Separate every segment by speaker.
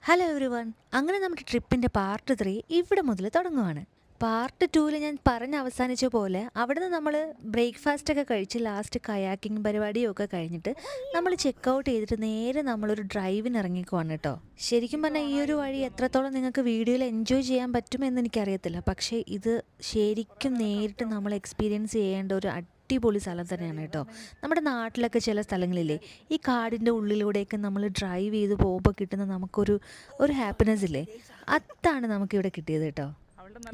Speaker 1: Hello every one. അങ്ങനെ നമ്മുടെ ട്രിപ്പിൻ്റെ part 3 ഇവിടെ മുതൽ തുടങ്ങുവാണ്. പാർട്ട് 2-ൽ ഞാൻ പറഞ്ഞ് അവസാനിച്ച പോലെ അവിടുന്ന് നമ്മൾ ബ്രേക്ക്ഫാസ്റ്റൊക്കെ കഴിച്ച് ലാസ്റ്റ് കയാക്കിംഗ് പരിപാടിയൊക്കെ കഴിഞ്ഞിട്ട് നമ്മൾ ചെക്ക് ഔട്ട് ചെയ്തിട്ട് നേരെ നമ്മളൊരു ഡ്രൈവിന് ഇറങ്ങിക്കുവാണ് കേട്ടോ. ശരിക്കും പറഞ്ഞാൽ ഈ ഒരു വഴി എത്രത്തോളം നിങ്ങൾക്ക് വീഡിയോയിൽ എൻജോയ് ചെയ്യാൻ പറ്റുമെന്ന് എനിക്കറിയത്തില്ല. പക്ഷേ ഇത് ശരിക്കും നേരിട്ട് നമ്മൾ എക്സ്പീരിയൻസ് ചെയ്യേണ്ട ഒരു അടിപൊളി സ്ഥലം തന്നെയാണ് കേട്ടോ. നമ്മുടെ നാട്ടിലൊക്കെ ചില സ്ഥലങ്ങളില്ലേ, ഈ കാടിൻ്റെ ഉള്ളിലൂടെയൊക്കെ നമ്മൾ ഡ്രൈവ് ചെയ്ത് പോകുമ്പോൾ കിട്ടുന്ന നമുക്കൊരു ഹാപ്പിനെസ് ഇല്ലേ, അതാണ് നമുക്കിവിടെ കിട്ടിയത് കേട്ടോ.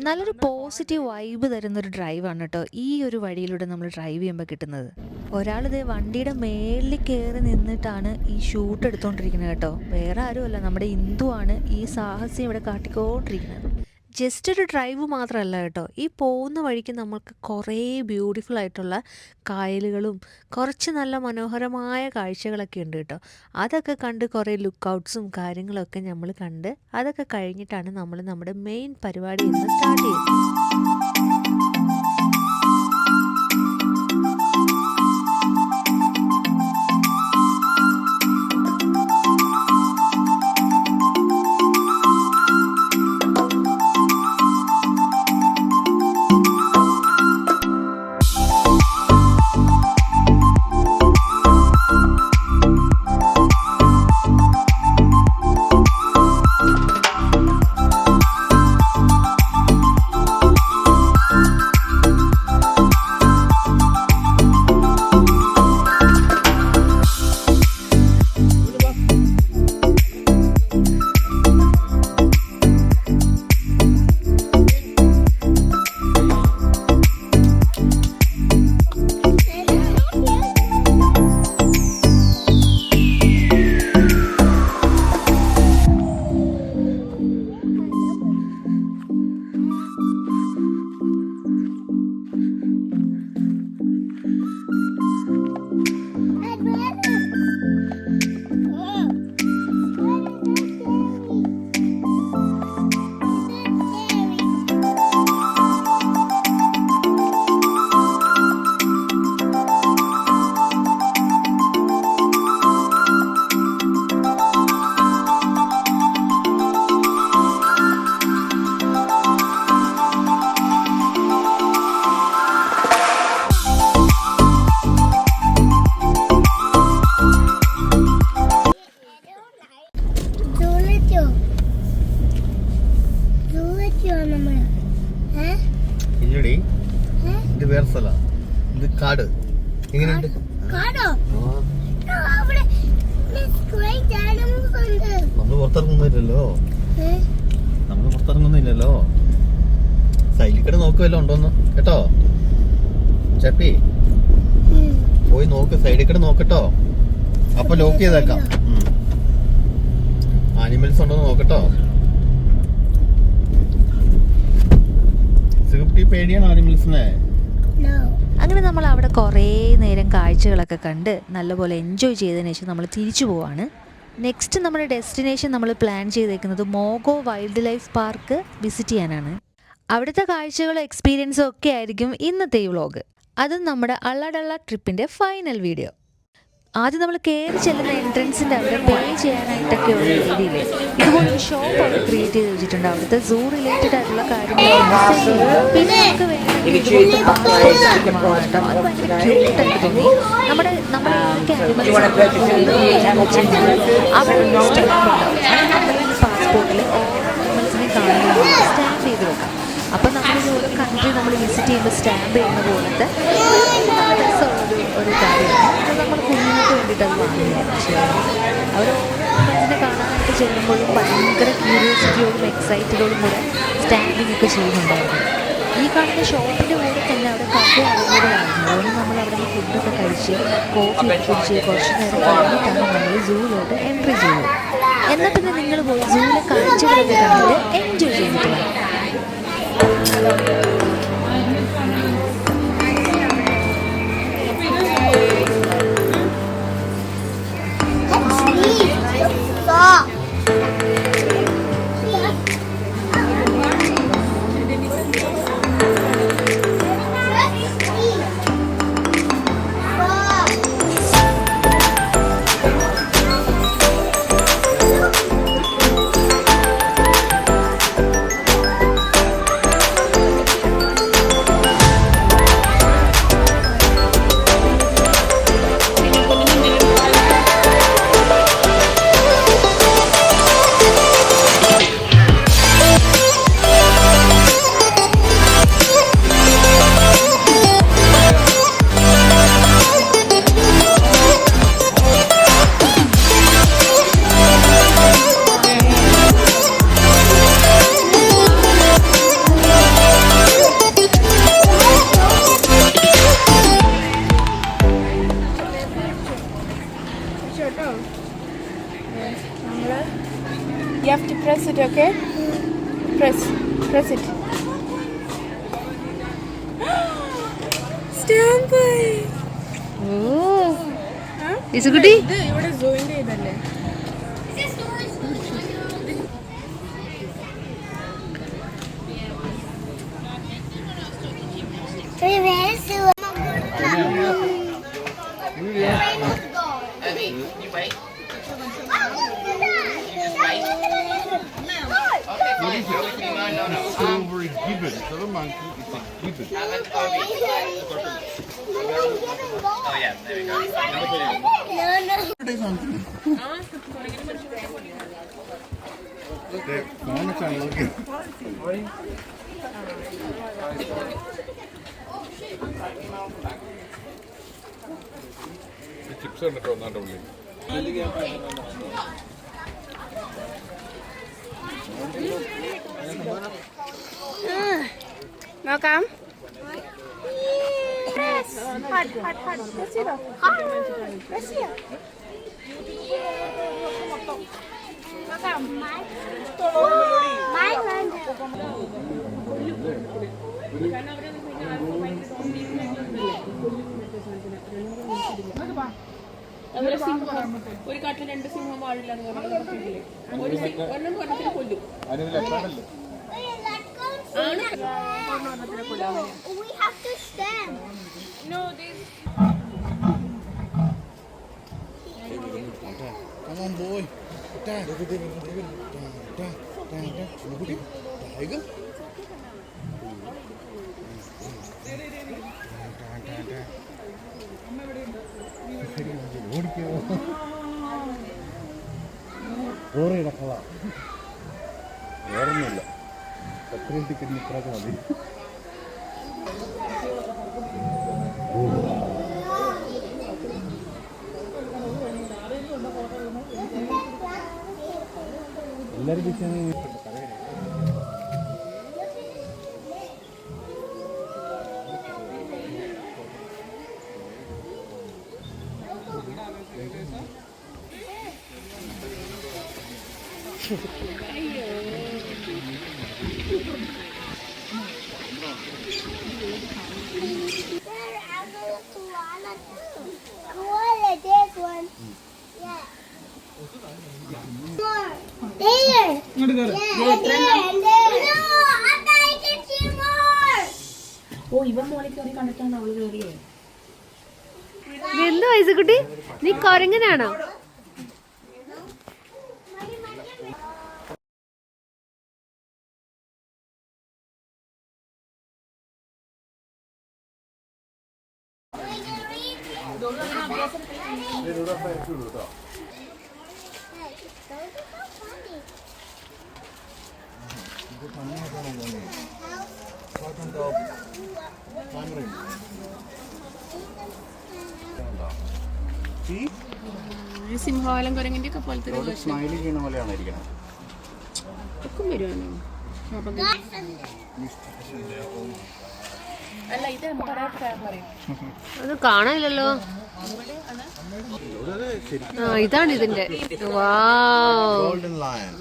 Speaker 1: നല്ലൊരു പോസിറ്റീവ് വൈബ് തരുന്നൊരു ഡ്രൈവാണ് കേട്ടോ ഈ ഒരു വഴിയിലൂടെ നമ്മൾ ഡ്രൈവ് ചെയ്യുമ്പോൾ കിട്ടുന്നത്. ഒരാളിത് വണ്ടിയുടെ മേളിൽ കയറി നിന്നിട്ടാണ് ഈ ഷൂട്ട് എടുത്തുകൊണ്ടിരിക്കുന്നത് കേട്ടോ. വേറെ ആരുമല്ല, നമ്മുടെ ഇന്ദുവാണ് ഈ സാഹസ്യം ഇവിടെ കാട്ടിക്കൊണ്ടിരിക്കുന്നത്. ജസ്റ്റ് ഒരു ഡ്രൈവ് മാത്രമല്ല കേട്ടോ, ഈ പോകുന്ന വഴിക്ക് നമ്മൾക്ക് കുറേ ബ്യൂട്ടിഫുൾ ആയിട്ടുള്ള കായലുകളും കുറച്ച് നല്ല മനോഹരമായ കാഴ്ചകളൊക്കെ ഉണ്ട് കേട്ടോ. അതൊക്കെ കണ്ട് കുറേ ലുക്ക് ഔട്ട്സും കാര്യങ്ങളൊക്കെ നമ്മൾ കണ്ട് അതൊക്കെ കഴിഞ്ഞിട്ടാണ് നമ്മൾ നമ്മുടെ മെയിൻ പരിപാടി ഇന്ന് സ്റ്റാർട്ട് ചെയ്യുന്നത്.
Speaker 2: ഇത് വേറെ സ്ഥലം, ഇത് കാട്. എങ്ങനെയുണ്ട്? നമ്മള് പുറത്തിറങ്ങുന്നില്ലല്ലോ. സൈഡിൽ കൂടെ നോക്കുവല്ലോ ഉണ്ടോന്ന് കേട്ടോ. ചപ്പി പോയി നോക്ക്, സൈഡിൽ കൂടെ നോക്കട്ടോ. അപ്പൊ ലോക്ക് ചെയ്തേക്കാം. ആനിമൽസ് ഉണ്ടോന്ന് നോക്കട്ടോ. പേടിയാണ് ആനിമൽസിനെ.
Speaker 1: അങ്ങനെ നമ്മൾ അവിടെ കുറേ നേരം കാഴ്ചകളൊക്കെ കണ്ട് നല്ലപോലെ എൻജോയ് ചെയ്തതിനു ശേഷം നമ്മൾ തിരിച്ചു പോവാണ്. നെക്സ്റ്റ് നമ്മുടെ ഡെസ്റ്റിനേഷൻ നമ്മൾ പ്ലാൻ ചെയ്തേക്കുന്നത് മോഗോ വൈൽഡ് ലൈഫ് പാർക്ക് വിസിറ്റ് ചെയ്യാനാണ്. അവിടുത്തെ കാഴ്ചകളും എക്സ്പീരിയൻസും ഒക്കെ ആയിരിക്കും ഇന്നത്തെ ഈ വ്ളോഗ്. അതും നമ്മുടെ അള്ളാഡള്ള ട്രിപ്പിൻ്റെ ഫൈനൽ വീഡിയോ. ആദ്യം നമ്മൾ കയറി ചെല്ലുന്ന എൻട്രൻസിൻ്റെ അവിടെ പേ ചെയ്യാനായിട്ടൊക്കെയുള്ള രീതിയിൽ ഇതുപോലൊരു ഷോപ്പ് അവിടെ ക്രിയേറ്റ് ചെയ്ത് വെച്ചിട്ടുണ്ട്. അവിടുത്തെ സൂ റിലേറ്റഡ് ആയിട്ടുള്ള കാര്യങ്ങൾ പിന്നെ നമുക്ക് വേണമെങ്കിൽ അത് ഭയങ്കര ക്യൂട്ടായിട്ട് തോന്നി. നമ്മുടെ ഏതൊക്കെ അവിടെ പാസ്പോർട്ടിൽ ആനിമൽസിനെ കാണുമ്പോൾ സ്റ്റാമ്പ് ചെയ്ത് വെക്കാം. അപ്പം നമ്മളിത് ഓരോ കൺട്രി നമ്മൾ വിസിറ്റ് ചെയ്യുമ്പോൾ സ്റ്റാമ്പ് ചെയ്യുന്ന പോലത്തെ ഒരു കാര്യമാണ്. അത് നമ്മൾ കുഞ്ഞുങ്ങൾക്ക് വേണ്ടിയിട്ട് അത് വാങ്ങുകയാണ്. പക്ഷേ അവർ മനസ്സിനെ കാണാനായിട്ട് ചെല്ലുമ്പോഴും ഭയങ്കര ക്യൂരിയോസിറ്റിയോടും എക്സൈറ്റഡോടും കൂടെ സ്റ്റാമ്പിങ് ഒക്കെ ചെയ്യുന്നുണ്ടായിരുന്നു. ഈ കാണുന്ന ഷോപ്പിൻ്റെ കൂടെ തന്നെ അവിടെ കഫേ അവൈലബിളായിരുന്നു. അതുകൊണ്ട് നമ്മൾ അവിടെ നിന്ന് ഫുഡൊക്കെ കഴിച്ച് കോഫി ഒക്കെ കുടിച്ച് കുറച്ച് നേരം കഴിഞ്ഞിട്ടാണ് നമ്മൾ സൂവിലോട്ട് എൻട്രി ചെയ്തത്. എന്നാൽ പിന്നെ നിങ്ങൾ പോയി സൂവിലെ കാഴ്ചകളൊക്കെ കണ്ടിട്ട് എൻജോയ് ചെയ്തിട്ട് വേണം.
Speaker 3: Okay. Press it. Stamp.
Speaker 1: ഓ ഇസുകുട്ടി
Speaker 3: ഇത് ഇവിടെ ജോയിൻ ചെയ്തല്ലേ?
Speaker 4: Silver is gibbon. So the monkey is a gibbon.
Speaker 2: Oh yeah, there we go.
Speaker 4: Chips are not only.
Speaker 3: നോക്കാം. ഒരു കാട്ടിൽ 2 സിംഹം വാഴില്ല എന്ന് പറഞ്ഞില്ലേ? ഒരെണ്ണം പറഞ്ഞതിനെ കൊല്ലും.
Speaker 5: We have to stand.
Speaker 3: No, this.
Speaker 4: Come on, boy. Tiger. വേറൊന്നുമില്ല. എത്രയും ടിക്കറ്റിന് ഇത്രയൊക്കെ മതി. എല്ലാവരും
Speaker 1: എന്തോ ഐസുകുട്ടി, നീ കൊരങ്ങനാണോ?
Speaker 3: സിംഹവാലം കുരങ്ങിന്റെ ഒക്കെ പോലത്തെ
Speaker 4: സ്മൈലി ചെയ്യുന്ന പോലെയാണ് ഇരിക്കുന്നത്.
Speaker 3: വരുവാനോ? അല്ല, ഇത്
Speaker 1: അത് കാണാനില്ലല്ലോ. ആ, ഇതാണ് ഇതിന്റെ.
Speaker 4: Golden lion.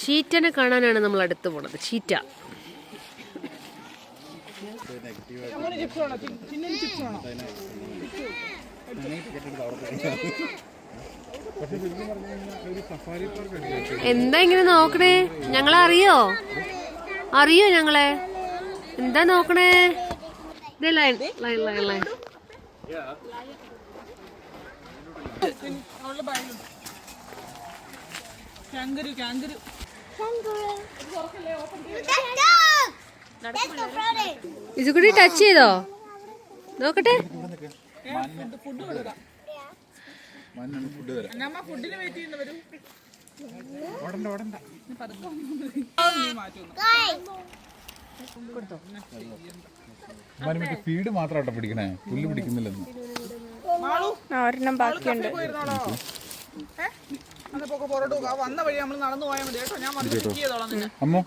Speaker 1: ചീറ്റനെ കാണാനാണ് നമ്മൾ അടുത്ത് പോണത്. ചീറ്റ എന്താ ഇങ്ങനെ നോക്കണേ? ഞങ്ങളെ അറിയോ ഞങ്ങളെ? എന്താ നോക്കണേ? Line line line line. ഇതുകൂടി ടച്ച് ചെയ്തോ? നോക്കട്ടെ.
Speaker 4: ഫീഡ് മാത്രമാട്ടോ പിടിക്കണേ, പുല്ല് പിടിക്കുന്നില്ലെന്ന്.
Speaker 3: ഒരെണ്ണം ബാക്കിയുണ്ട്.
Speaker 4: അമ്മോ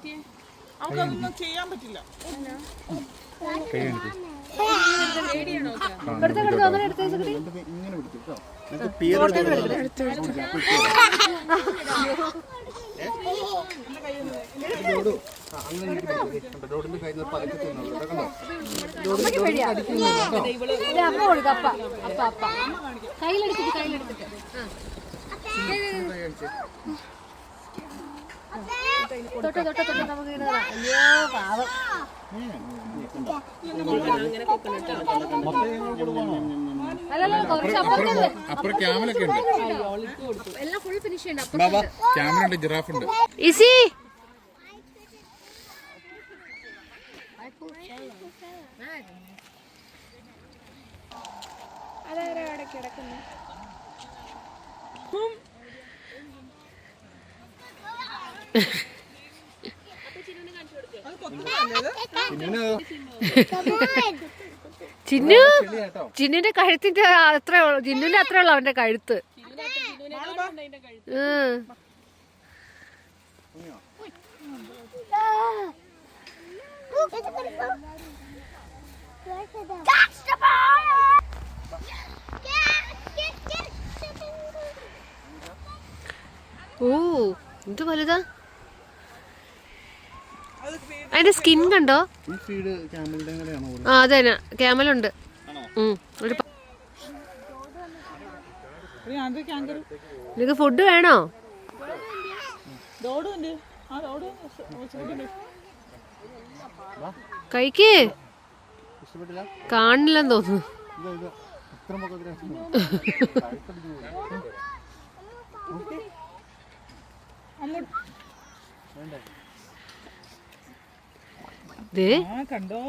Speaker 3: നമുക്കതൊന്നും ചെയ്യാൻ പറ്റില്ല.
Speaker 4: കൈ കാണിക്ക്.
Speaker 3: പേടിയാണോ?
Speaker 4: ഇങ്ങനെ പിടിക്കും കേട്ടോ. അപ്പുറം ക്യാമലൊക്കെ ഉണ്ട്. ബാബാ ക്യാമലുണ്ട്, ജിറാഫുണ്ട്.
Speaker 1: ഈസി ചിന്നു ചിന്നുന്റെ കഴുത്തിന്റെ അത്ര ചിന്നുന്റെ അത്ര ഉള്ളു അവന്റെ കഴുത്ത്.
Speaker 5: Catch the ball!
Speaker 1: ഓ ഇത് വലുതാ. അതിന്റെ സ്കിൻ കണ്ടോ? ആ അതെ ക്യാമലുണ്ട്. നിനക്ക് ഫുഡ് വേണോ? കഴിക്ക്. കാണില്ലെന്ന് തോന്നുന്നു.
Speaker 3: കണ്ടോ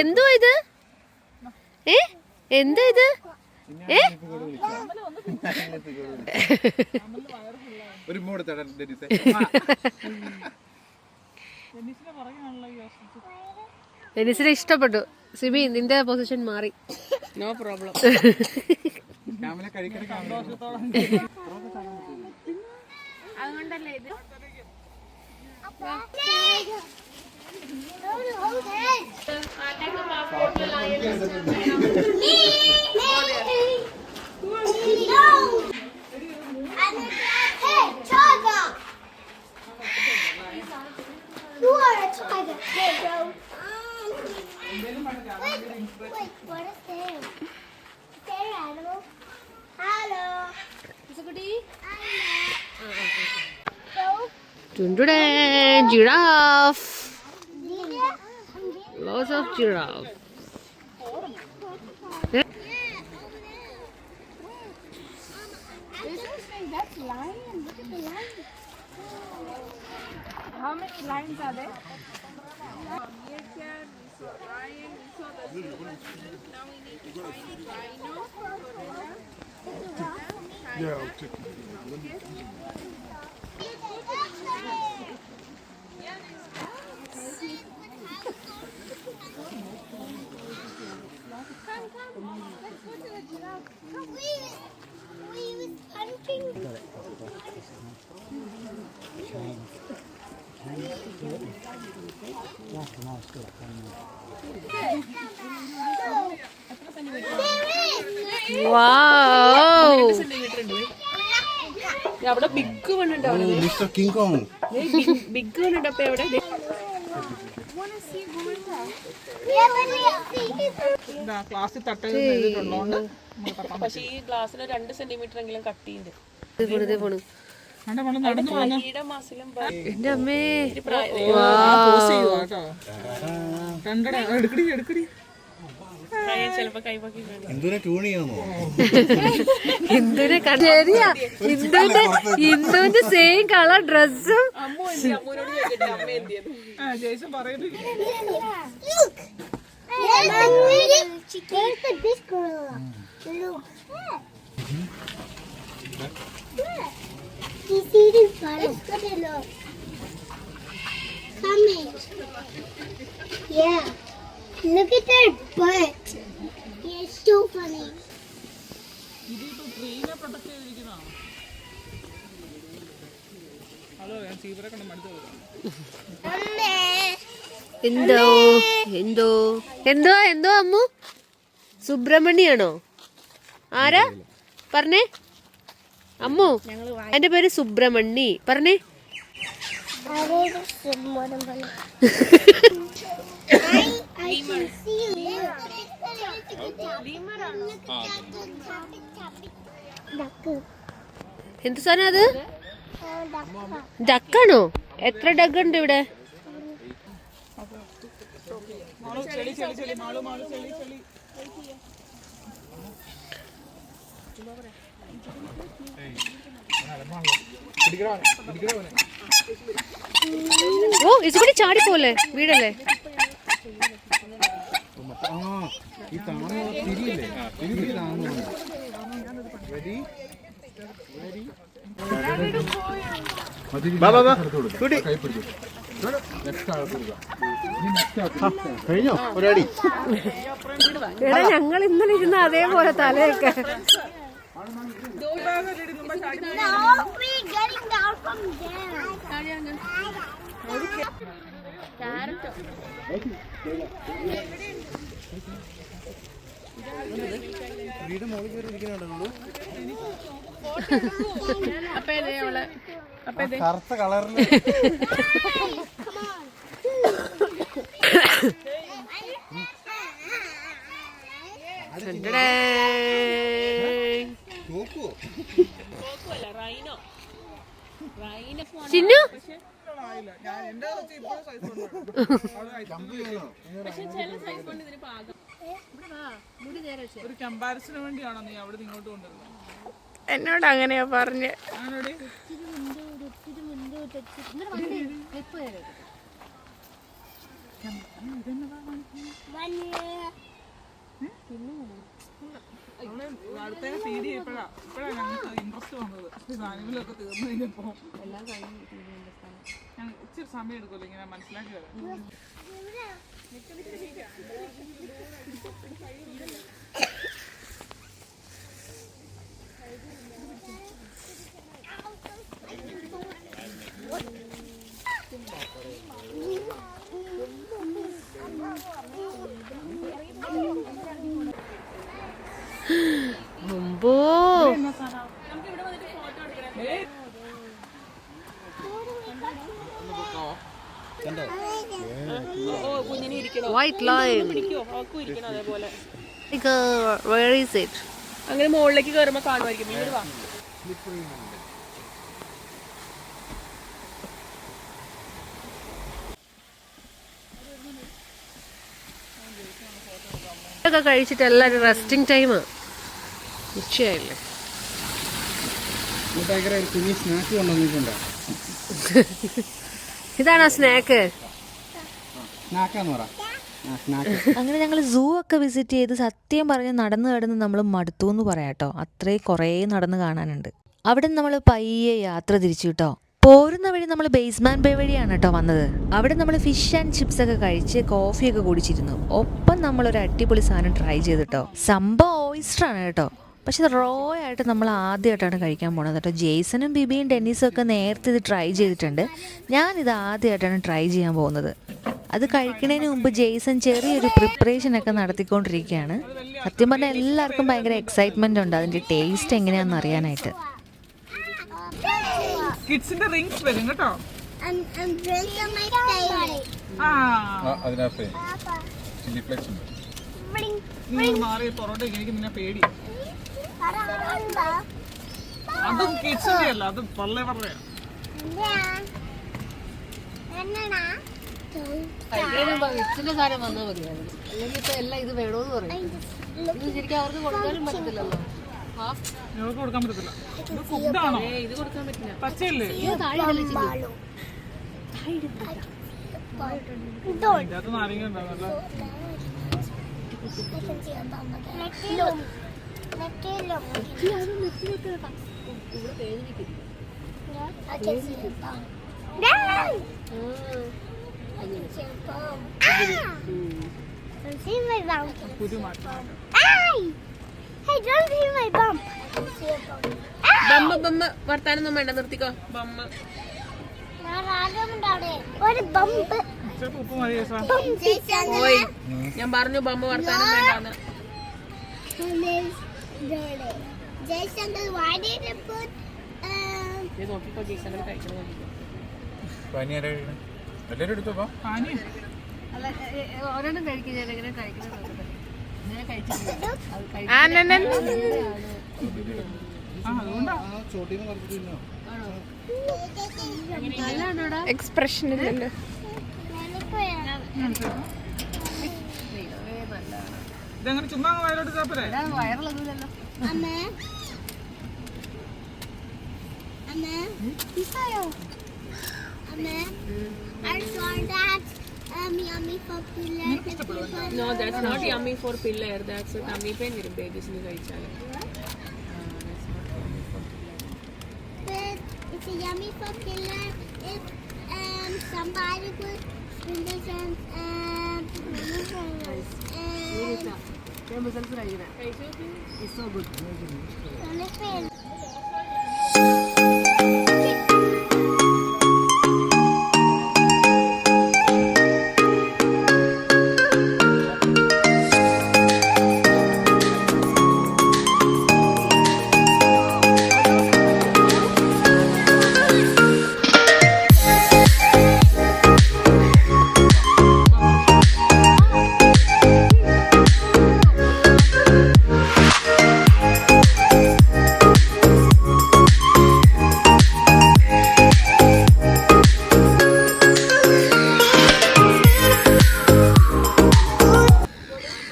Speaker 1: എന്തോ ഇത്? എന്താ ഇത്?
Speaker 4: ഒരു മൂട്
Speaker 1: ഡെനിസിനെ ഇഷ്ടപ്പെട്ടു. സിമി നിന്റെ പൊസിഷൻ മാറി.
Speaker 3: No problem.
Speaker 1: അതുകൊണ്ടല്ലേ ഇത്.
Speaker 5: Hey, tiger! You are a tiger. Hey, bro. Wait, what is there? Is there an animal? Hello.
Speaker 1: Giraffe. Lots of giraffe.
Speaker 5: That's lion. Look at the lion.
Speaker 3: How many lions are there? Meerkat, we saw lion, we saw the silver snake. Now we need to find rhino.
Speaker 4: Yeah, I'll check it.
Speaker 5: We was hunting.
Speaker 1: Wow.
Speaker 3: അവിടെ big one ഉണ്ട്.
Speaker 4: Mister King Kong.
Speaker 3: Big one ഉണ്ട്. അപ്പൊ എവിടെ? ക്ലാസ്സിൽ തട്ടുന്നുണ്ട്. പക്ഷെ ഈ ഗ്ലാസ്സിന് 2 centimetre എങ്കിലും കട്ടിയുണ്ട്.
Speaker 1: എന്റെ അമ്മേ
Speaker 3: ചിലപ്പോ കൈവാക്കി
Speaker 4: എന്തിനാ ട്യൂൺ ചെയ്യാമോ?
Speaker 1: ഇന്ദുനെ ശരിയാ. ഇന്ദുവിന്റെ സെയിം കളർ ഡ്രസ്സും.
Speaker 3: അമ്മൂനോട് ചോദിക്കട്ടെ അമ്മ എന്തിയത്? ജയ്സൺ പറയുന്നു.
Speaker 5: Look at this gorilla. Look. He's eating butter. Look at look. Coming. Yeah. Look at their butt. Yeah, it's so funny.
Speaker 3: ഇതിപ്പോ ട്രീനെ പ്രൊട്ടക്ട് ചെയ്തിരിക്കുന്നതാണോ?
Speaker 6: എന്തോ എന്തോ എന്തോ എന്തോ അമ്മു സുബ്രഹ്മണ്യാണോ? ആരാ പറഞ്ഞേ? അമ്മു എന്റെ പേര് സുബ്രഹ്മണി പറഞ്ഞേ. എന്ത് സാധനം അത്? ഡക്കാണോ? എത്ര ഡക്ക് ഉണ്ട് ഇവിടെ? ഓ ഇതുകൂടി ചാടി പോലെ വീടല്ലേ?
Speaker 4: ഈ താണ തിരിയില്ലേ, തിരി താണുണ്ട്. റെഡി കഴിഞ്ഞോ? ഒരടി.
Speaker 6: എടാ ഞങ്ങൾ ഇന്നലെ ഇരുന്ന അതേപോലെ തലയൊക്കെ.
Speaker 5: No, we're getting down from there.
Speaker 4: വീട് മുകളിൽ കയറി ഇരിക്കുന്നുണ്ടോ? കറുത്ത കളറിൽ
Speaker 6: ചിന്നു
Speaker 3: ഒരു കമ്പാരിസന് വേണ്ടിയാണോ നീ അവിടെ ഇങ്ങോട്ട് കൊണ്ടുവരുന്നത്? എന്നോട് അങ്ങനെയാ പറഞ്ഞ്. അടുത്തതിനെ ഫീഡ് ചെയ്യപ്പോഴാണ് ഞങ്ങൾക്ക് ഇൻട്രസ്റ്റ് വന്നത്. സാധനങ്ങളൊക്കെ തീർന്നു കഴിഞ്ഞപ്പോ ഞാൻ ഇച്ചിരി സമയം എടുക്കുമല്ലോ ഇങ്ങനെ മനസ്സിലാക്കി വരാം.
Speaker 6: മുമ്പോ white line. Like, where is it?
Speaker 3: അങ്ങനെ മുകളിലേക്ക് കയറുമ്പോ കാണുമായിരിക്കും. ഇങ്ങോട്ട് വാ.
Speaker 6: ഒക്കെ കഴിച്ചിട്ട് എല്ലാവരും റെസ്റ്റിംഗ് ടൈം നിശ്ചയല്ലേ?
Speaker 4: കുഞ്ഞി സ്നാക്ക് കൊണ്ടുവന്നിട്ടുണ്ടോ?
Speaker 6: ഇതാണോ സ്നാക്ക്?
Speaker 4: സ്നാക്കാന്ന് പറ.
Speaker 1: അങ്ങനെ ഞങ്ങൾ സൂ ഒക്കെ വിസിറ്റ് ചെയ്ത് സത്യം പറഞ്ഞ് നടന്ന് നടന്ന് നമ്മൾ മടുത്തു എന്ന് പറയാട്ടോ. അത്രയും കുറേ നടന്ന് കാണാനുണ്ട്. അവിടെ നമ്മൾ പയ്യെ യാത്ര തിരിച്ചു കേട്ടോ. പോരുന്ന വഴി നമ്മൾ ബേസ്മാൻ ബേ വഴിയാണ് കേട്ടോ വന്നത്. അവിടെ നമ്മൾ ഫിഷ് ആൻഡ് ചിപ്സ് ഒക്കെ കഴിച്ച് കോഫിയൊക്കെ കുടിച്ചിരുന്നു. ഒപ്പം നമ്മളൊരു അടിപൊളി സാധനം ട്രൈ ചെയ്തിട്ടോ. സംഭവം ഓയിസ്റ്ററാണ് കേട്ടോ. പക്ഷെ ഇത് റോ ആയിട്ട് നമ്മൾ ആദ്യമായിട്ടാണ് കഴിക്കാൻ പോണത് കേട്ടോ. ജെയ്സനും ബിബിയും ഡെന്നീസും ഒക്കെ നേരത്തെ ഇത് ട്രൈ ചെയ്തിട്ടുണ്ട്. ഞാനിത് ആദ്യമായിട്ടാണ് ട്രൈ ചെയ്യാൻ പോകുന്നത്. അത് കഴിക്കുന്നതിന് മുമ്പ് ജെയ്സൺ ചെറിയൊരു പ്രിപ്പറേഷനൊക്കെ നടത്തിക്കൊണ്ടിരിക്കുകയാണ്. സത്യം പറഞ്ഞാൽ എല്ലാവർക്കും ഭയങ്കര എക്സൈറ്റ്മെൻ്റ് ഉണ്ട് അതിൻ്റെ ടേസ്റ്റ് എങ്ങനെയാണെന്ന് അറിയാനായിട്ട്.
Speaker 3: കിഡ്സിന്റെ റിങ്സ് വരും കേട്ടോ.
Speaker 4: അതിനകത്ത് ചില്ലി ഫ്ലേക്സ് ഉണ്ട്.
Speaker 3: നീ മാറി പൊറോട്ടയ്ക്ക് എനിക്ക് നിന്നെ പേടി. അതും കിഡ്സിന്റെ അല്ല, അത് പള്ളേ പറയാ.
Speaker 6: ഇച്ചിന്റെ സാധനം വന്നാൽ മതിയായിരുന്നു. അല്ലെങ്കിൽ ഇപ്പൊ എല്ലാം ഇത് വേണോന്ന് പറയും. ഇത് ശരിക്കും അവർക്ക് കൊടുക്കാനും പറ്റത്തില്ലല്ലോ.
Speaker 3: ഞങ്ങൾക്ക് കൊടുക്കാൻ പറ്റത്തില്ല. ഇത് ഫുഡാണോ?
Speaker 6: ഇത് കൊടുക്കാൻ പറ്റില്ല.
Speaker 3: പച്ചയല്ലേ? ഇതിനകത്ത് നാരങ്ങ ഉണ്ടാവുമല്ലോ.
Speaker 6: ബമ്മ ബമ്മ വർത്താനൊന്നും വേണ്ട, നിർത്തിക്കോ.
Speaker 3: ബമ്മ
Speaker 5: ഒരു ബമ്പ്
Speaker 3: ഓയ് ഞാൻ പറഞ്ഞു ബമ്പ് വർത്താനം വേണ്ടാന്ന്.
Speaker 5: Jaishankar why did you put
Speaker 3: ഇത് നോക്കിക്കോ ജയ്സങ്ങൾ കഴിക്കണം നോക്കിക്കോ.
Speaker 4: എല്ലാവരും എടുത്തോപ്പോ
Speaker 6: അല്ല ഒരെണ്ണം കഴിക്കും. ഞാൻ എങ്ങനെ കഴിക്കുന്നത് ഞാൻ കഴിച്ചിട്ടില്ല. അത്
Speaker 4: ചോട്ടീന്ന് പറഞ്ഞിട്ടില്ല.
Speaker 6: നല്ലതാണോടാ?
Speaker 3: എക്സ്പ്രഷൻ ഇല്ലല്ലോ.
Speaker 4: ഇതങ്ങനെ ചുമ്മാ വയലോട്ട് ചാപ്പരേ.
Speaker 6: വയറിളൊന്നുമില്ലല്ലോ.
Speaker 5: Anne. Anne. Isayo. Anne. I saw that yummy for pillar.
Speaker 3: No, that's not yummy for pillar. That's a tummy pain വരും ബേബീസിന് കഴിച്ചാൽ.
Speaker 5: But it's a yummy for pillar. If somebody put spindles and
Speaker 6: ഞാൻ business കഴിക്കണേ. It's so good.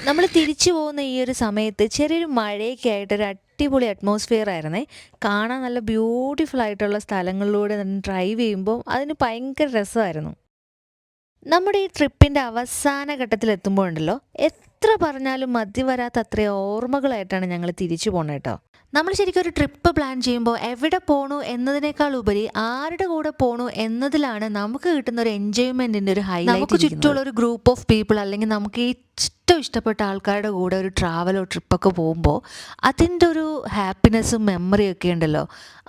Speaker 1: നമ്മൾ തിരിച്ചു പോകുന്ന ഈ ഒരു സമയത്ത് ചെറിയൊരു മഴയൊക്കെ ആയിട്ടൊരു അടിപൊളി അറ്റ്മോസ്ഫിയർ ആയിരുന്നേ. കാണാൻ നല്ല ബ്യൂട്ടിഫുൾ ആയിട്ടുള്ള സ്ഥലങ്ങളിലൂടെ ഡ്രൈവ് ചെയ്യുമ്പോൾ അതിന് ഭയങ്കര രസമായിരുന്നു. നമ്മുടെ ഈ ട്രിപ്പിൻ്റെ അവസാന ഘട്ടത്തിലെത്തുമ്പോഴുണ്ടല്ലോ, എത്ര പറഞ്ഞാലും മതി വരാത്ത അത്രയും ഓർമ്മകളായിട്ടാണ് ഞങ്ങൾ തിരിച്ചു പോകുന്നത് കേട്ടോ. നമ്മൾ ശരിക്കും ഒരു ട്രിപ്പ് പ്ലാൻ ചെയ്യുമ്പോൾ എവിടെ പോകണു എന്നതിനേക്കാൾ ഉപരി ആരുടെ കൂടെ പോകണു എന്നതിലാണ് നമുക്ക് കിട്ടുന്ന ഒരു എൻജോയ്മെൻറ്റിൻ്റെ ഒരു ഹൈലൈറ്റ്. നമുക്ക് ചുറ്റുമുള്ള ഒരു ഗ്രൂപ്പ് ഓഫ് പീപ്പിൾ അല്ലെങ്കിൽ നമുക്ക് ഏറ്റവും ഇഷ്ടപ്പെട്ട ആൾക്കാരുടെ കൂടെ ഒരു ട്രാവലോ ട്രിപ്പൊക്കെ പോകുമ്പോൾ അതിൻ്റെ ഒരു ഹാപ്പിനെസ്സും മെമ്മറിയൊക്കെ ഉണ്ടല്ലോ,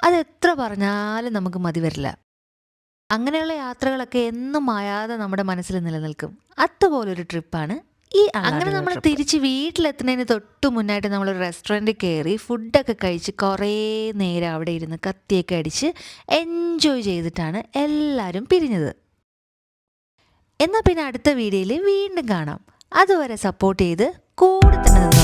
Speaker 1: അതെത്ര പറഞ്ഞാലും നമുക്ക് മതി വരില്ല. അങ്ങനെയുള്ള യാത്രകളൊക്കെ എന്നും മായാതെ നമ്മുടെ മനസ്സിൽ നിലനിൽക്കും. അതുപോലൊരു ട്രിപ്പാണ് ഈ. അങ്ങനെ നമ്മൾ തിരിച്ച് വീട്ടിലെത്തുന്നതിന് തൊട്ട് മുന്നായിട്ട് നമ്മളൊരു റെസ്റ്റോറൻറ്റിൽ കയറി ഫുഡൊക്കെ കഴിച്ച് കുറേ നേരം അവിടെ ഇരുന്ന് കത്തിയൊക്കെ അടിച്ച് എൻജോയ് ചെയ്തിട്ടാണ് എല്ലാവരും പിരിഞ്ഞത്. എന്നാൽ പിന്നെ അടുത്ത വീഡിയോയിൽ വീണ്ടും കാണാം. അതുവരെ സപ്പോർട്ട് ചെയ്ത് കൂടെ തന്നെ